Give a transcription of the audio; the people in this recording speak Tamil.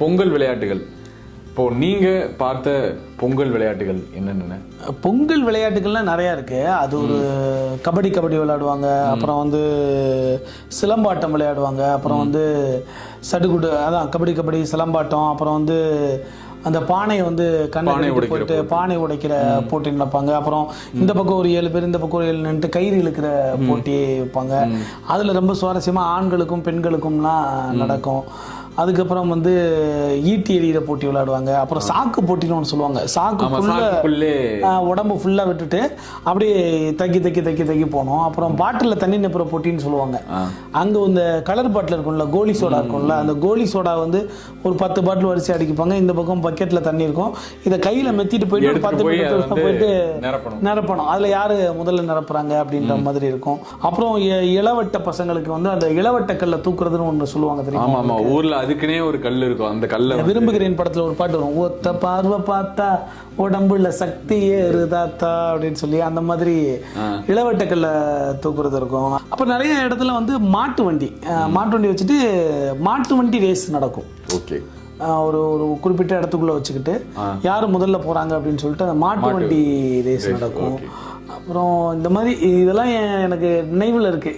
பொங்கல் விளையாட்டுகள் இப்போ நீங்க பார்த்த பொங்கல் விளையாட்டுகள் என்னென்ன? பொங்கல் விளையாட்டுகள்லாம் நிறையா இருக்கு. அது ஒரு கபடி விளையாடுவாங்க, அப்புறம் வந்து சிலம்பாட்டம் விளையாடுவாங்க, அப்புறம் வந்து சடுகுடு, அதான் கபடி சிலம்பாட்டம், அப்புறம் வந்து அந்த பானையை வந்து கண்ணை போயிட்டு பானை உடைக்கிற போட்டி நடப்பாங்க. அப்புறம் இந்த பக்கம் ஒரு 7 பேர், இந்த பக்கம் ஒரு 7 நின்று கயிறு இழுக்கிற போட்டி வைப்பாங்க. அதில் ரொம்ப சுவாரஸ்யமாக ஆண்களுக்கும் பெண்களுக்கும்லாம் நடக்கும். அதுக்கப்புறம் வந்து ஈட்டி எறிகிற போட்டி விளையாடுவாங்க. அப்புறம் சாக்கு போட்டின்னு ஒன்று சொல்லுவாங்க. உடம்பு ஃபுல்லாக விட்டுட்டு அப்படியே தக்கி போனோம். அப்புறம் பாட்டிலில் தண்ணி நிப்புற போட்டின்னு சொல்லுவாங்க. அங்கே இந்த கலர் பாட்டில் இருக்கும்ல, கோலி சோடா இருக்கும்ல, அந்த கோலி சோடா வந்து ஒரு 10 பாட்டில் வரிசை அடிப்பாங்க. இந்த பக்கம் பக்கெட்டில் தண்ணி இருக்கும். இதை கையில் மெத்திட்டு போயிட்டு 10 போயிட்டு நிரப்பணும். அதில் யார் முதல்ல நிரப்புறாங்க அப்படின்ற மாதிரி இருக்கும். அப்புறம் இளவட்ட பசங்களுக்கு வந்து அந்த இளவட்ட கல்லை தூக்குறதுன்னு ஒன்று சொல்லுவாங்க தெரியுமா? ஊர்ல அதுக்குனே ஒரு கல் இருக்கும். அந்த கல்ல விரும்புகிறேன் படத்துல ஒரு பாட்டு வரும், ஒத்த பார்வை பார்த்தா உடம்புல சக்தி ஏறுதாத்தா அப்படின்னு சொல்லி, அந்த மாதிரி இளவட்ட கல்ல தூக்குறது இருக்கும். அப்ப நிறைய இடத்துல வந்து மாட்டு வண்டி வச்சுட்டு மாட்டு வண்டி ரேஸ் நடக்கும். ஓகே, ஒரு ஒரு குறிப்பிட்ட இடத்துக்குள்ள வச்சுக்கிட்டு யாரு முதல்ல போறாங்க அப்படின்னு சொல்லிட்டு அந்த மாட்டு வண்டி ரேஸ் நடக்கும். அப்புறம் இந்த மாதிரி இதெல்லாம் எனக்கு நினைவுல இருக்கு.